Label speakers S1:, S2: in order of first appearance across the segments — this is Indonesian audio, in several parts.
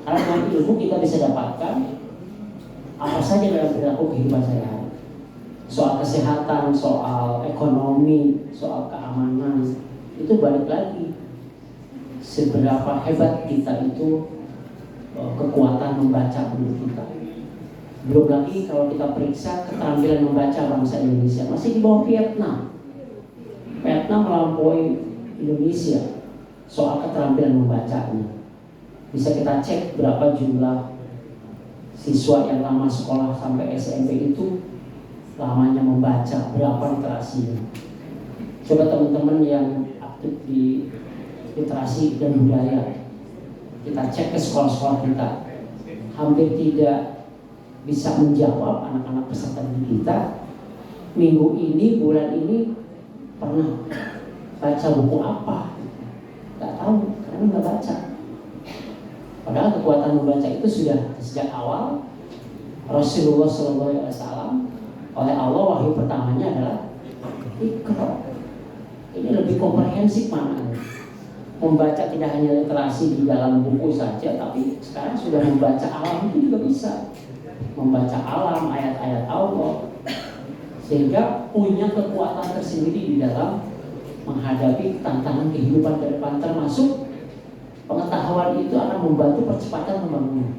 S1: Karena dengan ilmu kita bisa dapatkan apa saja dalam perilaku kehidupan sehari-hari. Soal kesehatan, soal ekonomi, soal keamanan, itu balik lagi seberapa hebat kita itu kekuatan membaca menurut kita. Belum lagi kalau kita periksa keterampilan membaca bangsa Indonesia masih di bawah Vietnam. Vietnam melampaui Indonesia soal keterampilan membacanya. Bisa kita cek berapa jumlah siswa yang lama sekolah sampai SMP itu lamanya membaca, berapa literasinya. Coba teman-teman yang aktif di literasi dan budaya, kita cek ke sekolah-sekolah kita, hampir tidak bisa menjawab anak-anak peserta didik kita minggu ini, bulan ini pernah baca buku apa? Gak tahu, karena nggak baca. Padahal kekuatan membaca itu sudah sejak awal. Rasulullah SAW oleh Allah wahyu pertamanya adalah Iqra. Ini lebih komprehensif maknanya. Membaca tidak hanya literasi di dalam buku saja, tapi sekarang sudah membaca alam itu juga bisa. Membaca alam, ayat-ayat Allah, sehingga punya kekuatan tersendiri di dalam menghadapi tantangan kehidupan ke depan, termasuk pengetahuan itu akan membantu percepatan pembangunan.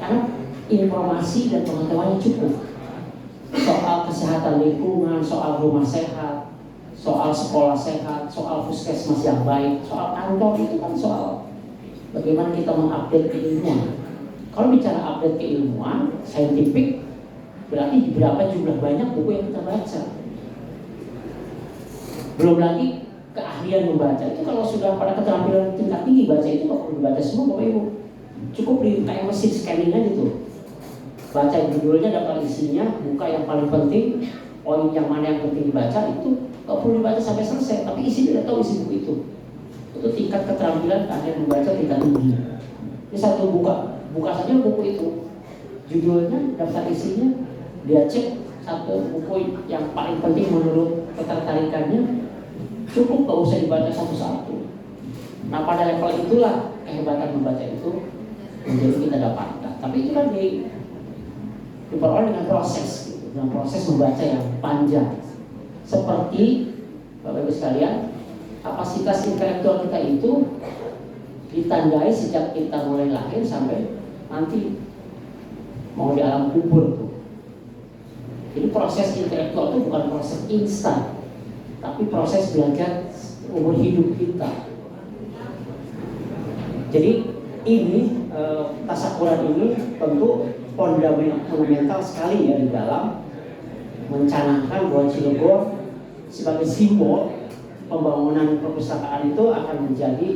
S1: Karena informasi dan pengetahuannya cukup. Soal kesehatan lingkungan, soal rumah sehat, soal sekolah sehat, soal puskesmas yang baik, soal kantor itu kan soal bagaimana kita mengupdate keilmuan. Kalau bicara update keilmuan, saintifik, berarti berapa jumlah banyak buku yang kita baca. Belum lagi keahlian membaca. Itu kalau sudah pada keterampilan tingkat tinggi baca itu nggak perlu dibaca semua Bapak Ibu. Cukup di kayak mesin scanning aja tuh. Baca judulnya, daftar isinya, buka yang paling penting, poin yang mana yang penting dibaca, itu nggak perlu dibaca sampai selesai. Tapi isi tidak tahu isi buku itu. Itu tingkat keterampilan keahlian membaca tingkat tinggi. Ini satu buka saja buku itu, judulnya, daftar isinya, dia cek satu buku yang paling penting menurut ketertarikannya, cukup gak usah dibaca satu-satu. Nah pada level itulah kehebatan membaca itu menjadi kita dapatkan. Tapi itu kan diperoleh dengan proses, gitu, dengan proses membaca yang panjang. Seperti Bapak Ibu sekalian, kapasitas intelektual kita itu ditandai sejak kita mulai lahir sampai nanti mau di alam kubur tuh. Jadi proses intelektual itu bukan proses instan, tapi proses belajar umur hidup kita. Jadi ini tasakuran ini tentu fundamental sekali ya di dalam mencanangkan bahwa Cilegon sebagai simbol pembangunan perpustakaan itu akan menjadi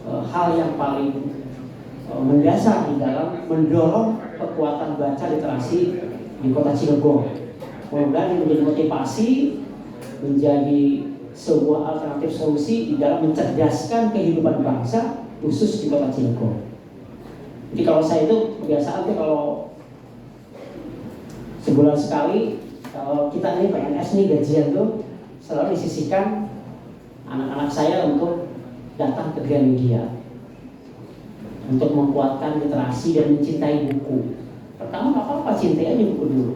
S1: hal yang paling mendasar di dalam mendorong kekuatan baca literasi di kota Cilegon. Mudah-mudahan menjadi motivasi, menjadi sebuah alternatif solusi di dalam mencerdaskan kehidupan bangsa khusus di kota Cilegon. Jadi kalau saya itu kebiasaan tuh kalau sebulan sekali, kalau kita ini PNS nih gajian tuh selalu disisihkan anak-anak saya untuk datang ke Gramedia untuk menguatkan literasi dan mencintai buku. Pertama nggak apa-apa, cintai aja buku dulu.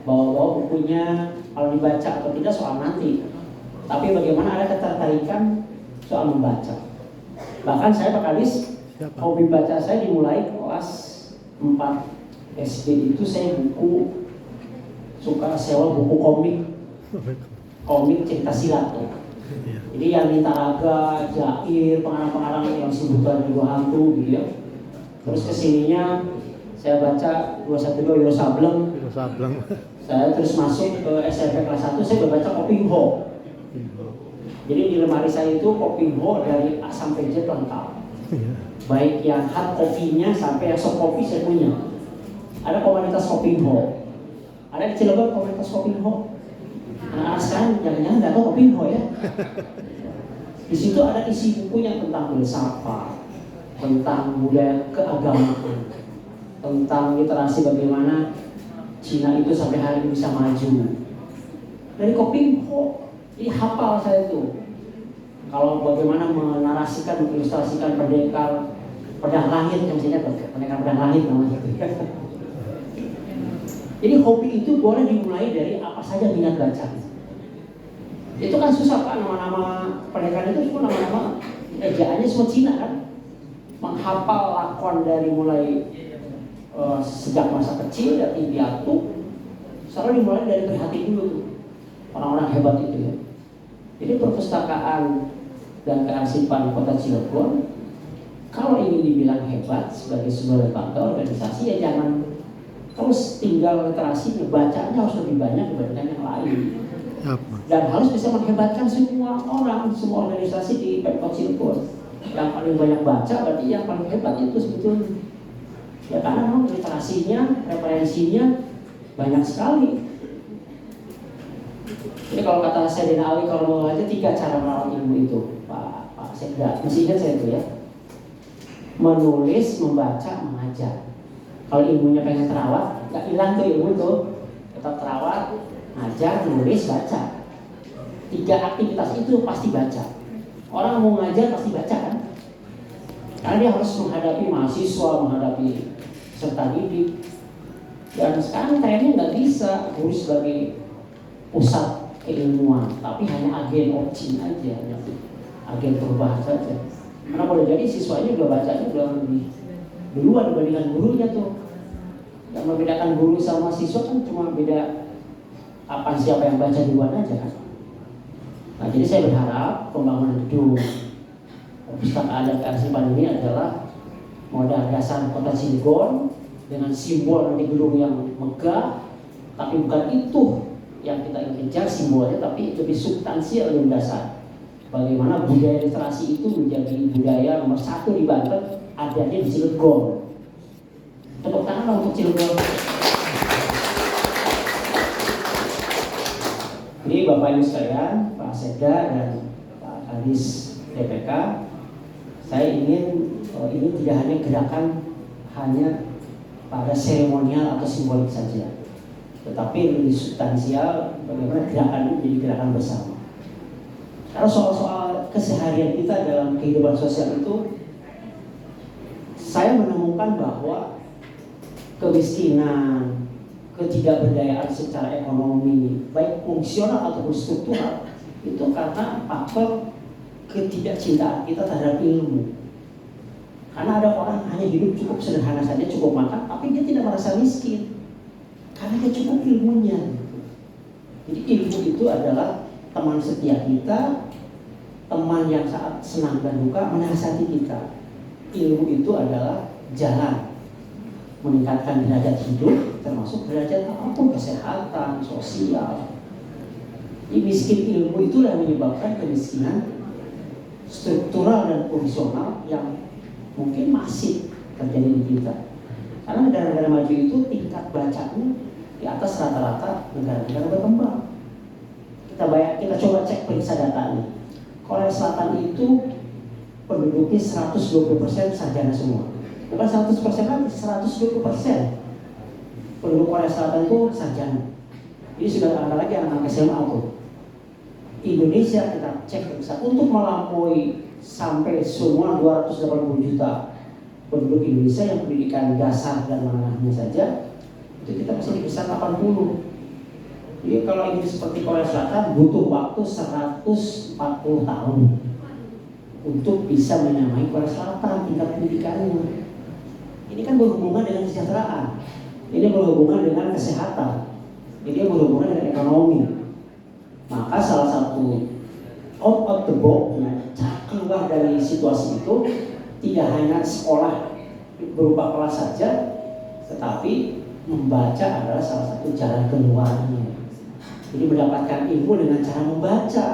S1: Bawa-bawa bukunya, kalau dibaca atau tidak soal nanti. Tapi bagaimana ada ketertarikan soal membaca. Bahkan saya Pak Kadis, hobi baca saya dimulai kelas 4 SD itu saya suka sewa buku komik cerita silat tuh. Jadi yang Nitaraga, Jair, pengarang-pengarang yang sebutan juga hantu gitu ya. Terus kesininya saya baca 212 Wiro Sableng. Saya terus masuk ke SMP kelas 1, saya udah baca Kopingho. Jadi di lemari saya itu Kopingho dari A sampai Z lengkap. Baik yang hard copy-nya sampai yang soft copy saya punya. Ada komunitas Kopingho. Ada di Cilegon komunitas Kopingho. Anak-anak sekarang jangan-jangan nggak tahu Kopingho ya. Di situ ada isi bukunya tentang filsafat, tentang budaya keagamaan, tentang literasi bagaimana Cina itu sampai hari ini bisa maju. Dari Kopingho, ini hafal saya itu. Kalau bagaimana menarasikan, mengilustrasikan pendekar Pedang langit yang saya ingat, pendekar pedang langit namanya itu. Jadi hobi itu boleh dimulai dari apa saja minat baca. Itu kan susah Pak, nama-nama pendekar itu semua nama-nama ejaannya semua Cina kan. Menghafal lakon dari mulai sejak masa kecil, yatim piatu, selalu dimulai dari berhati dulu. Orang-orang hebat itu ya. Jadi perpustakaan dan kearsipan Kota Cilegon, kalau ingin dibilang hebat sebagai sebuah lembaga organisasi, ya jangan terus tinggal literasi, bacanya harus lebih banyak dibandingkan yang lain. Dan harus bisa menghebatkan semua orang, semua organisasi di Pemkot Cilegon. Yang paling banyak baca berarti yang paling hebat itu sebetulnya. Ya karena memang literasinya, referensinya banyak sekali. Jadi kalau kata Sayyidina Ali, kalau mau aja 3 cara merawat ilmu itu, Pak Sekda, mesti ingat saya itu ya. Menulis, membaca, mengajar. Kalau ilmunya pengen terawat, nggak hilang tuh ilmu tuh, tetap terawat, ngajar, nulis, baca. 3 aktivitas itu pasti baca. Orang mau ngajar pasti baca kan? Karena dia harus menghadapi mahasiswa, menghadapi peserta didik. Dan sekarang trennya nggak bisa guru sebagai pusat keilmuan, tapi hanya agen opsi aja, agen perubahan saja. Karena boleh jadi siswanya udah bacanya udah lebih duluan dibandingkan gurunya tuh. Yang membedakan guru sama siswa kan cuma beda kapan siapa yang baca duluan aja kan. Nah jadi saya berharap pembangunan gedung perpustakaan dan kearsipan ini adalah modal dasar Kota Cilegon dengan simbol nanti gedung yang megah, tapi bukan itu yang kita ingin kejar simbolnya, tapi lebih substansial, lebih dasar. Bagaimana budaya literasi itu menjadi budaya nomor 1 di Banten, adanya di Cilegon. Tepuk tangan untuk Cilegon. Ini Bapak Ibu sekalian, Pak Sekda dan Pak Kadis DPK, saya ingin ini tidak hanya gerakan hanya pada seremonial atau simbolik saja, tetapi lebih substansial bagaimana gerakan ini menjadi gerakan bersama. Karena soal-soal keseharian kita dalam kehidupan sosial itu, saya menemukan bahwa kemiskinan, ketidakberdayaan secara ekonomi, baik fungsional ataupun struktural, itu karena faktor ketidakcintaan kita terhadap ilmu. Karena ada orang hanya hidup cukup sederhana saja, cukup makan, tapi dia tidak merasa miskin. Karena dia cukup ilmunya. Jadi ilmu itu adalah teman setia kita, teman yang saat senang dan duka menasihati kita. Ilmu itu adalah jalan meningkatkan derajat hidup, termasuk derajat apapun, kesehatan, sosial. Jadi miskin ilmu itulah yang menyebabkan kemiskinan struktural dan fungsional yang mungkin masih terjadi di kita. Karena negara-negara maju itu tingkat bacanya di atas rata-rata negara-negara berkembang. Kita coba cek periksa datanya. Korea Selatan itu penduduknya 120% sarjana semua. Bukan 100% lagi, 120% penduduk Korea Selatan itu sarjana. Jadi sudah ada lagi anak-anak SMA tuh. Indonesia kita cek periksa untuk melampaui sampai semua 280 juta penduduk Indonesia yang pendidikan dasar dan menengahnya saja, itu kita masih di kisaran 80. Jadi kalau ini seperti Korea Selatan butuh waktu 140 tahun untuk bisa menyamai Korea Selatan tingkat pendidikannya. Ini kan berhubungan dengan kesejahteraan, ini berhubungan dengan kesehatan, ini berhubungan dengan ekonomi. Maka salah satu out of the box, keluar dari situasi itu tidak hanya sekolah berupa kelas saja, tetapi membaca adalah salah satu jalan keluarnya. Jadi mendapatkan ilmu dengan cara membaca.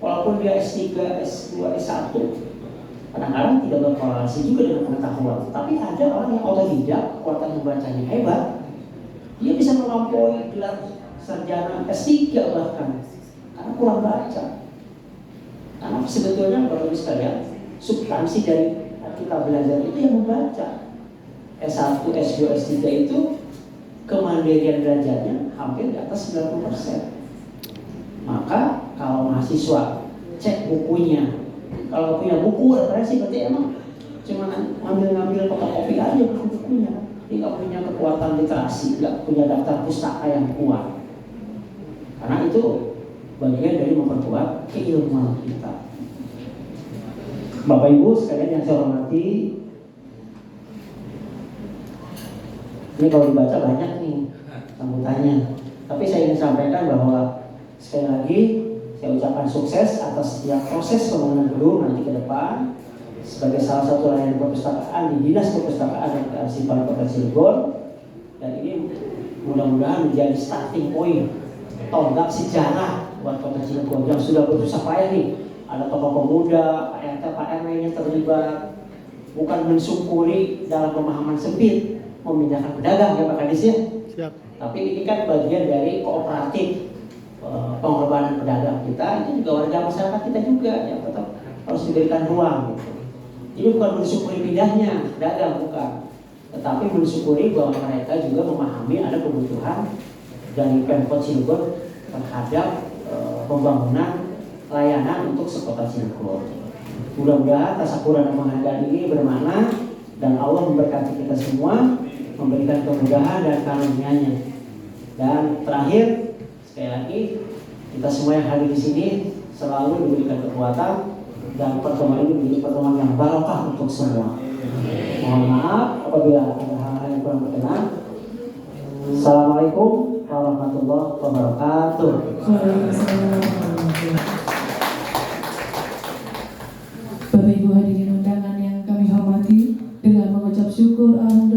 S1: Walaupun dia S3, S2, S1, kadang-kadang tidak berkorelasi juga dengan pengetahuan. Tapi ada orang yang otodidak, kekuatan membacanya hebat, dia bisa melampaui gelar sarjana S3 bahkan, karena kurang baca. Karena sebetulnya Bapak Ibu sekalian, substansi dari kita belajar itu yang membaca. S1, S2, S3 itu kemandirian belajarnya hampir di atas 90%. Maka kalau mahasiswa cek bukunya, kalau punya buku referensi berarti emang cuma ngambil fotokopi aja bukunya. Dia nggak punya kekuatan literasi, nggak punya daftar pustaka yang kuat. Karena itu bagian dari memperkuat keilmuan kita. Bapak Ibu sekalian yang saya hormati, ini kalau dibaca banyak nih sambutannya. Tapi saya ingin sampaikan bahwa sekali lagi saya ucapkan sukses atas setiap proses pembangunan gedung nanti ke depan sebagai salah satu layanan perpustakaan di Dinas Perpustakaan dan Kearsipan Kota Cilegon, dan ini mudah-mudahan menjadi starting point, tonggak sejarah buat Kota Cilegon yang sudah berusaha payah nih. Ada tokoh pemuda, Pak RT, Pak RW yang terlibat, bukan mensyukuri dalam pemahaman sempit memindahkan pedagang ya Pak Kadis ya. Siap. Tapi ini kan bagian dari kooperatif pengorbanan pedagang kita, itu juga warga masyarakat kita juga yang tetap harus diberikan ruang gitu. Ini bukan mensyukuri pindahnya pedagang, bukan, tetapi mensyukuri bahwa mereka juga memahami ada kebutuhan dari Pemkot Cilegon terhadap pembangunan layanan untuk sekota Cilegon. Mudah-mudahan tasyakuran dan penghargaan ini bermakna dan Allah memberkati kita semua, memberikan kemudahan dan karunia-Nya. Dan terakhir, sekali lagi kita semua yang hadir di sini selalu diberikan kekuatan dan pertemuan ini menjadi pertemuan yang barokah untuk semua. Mohon maaf apabila ada hal-hal yang kurang berkenan. Assalamualaikum warahmatullahi wabarakatuh.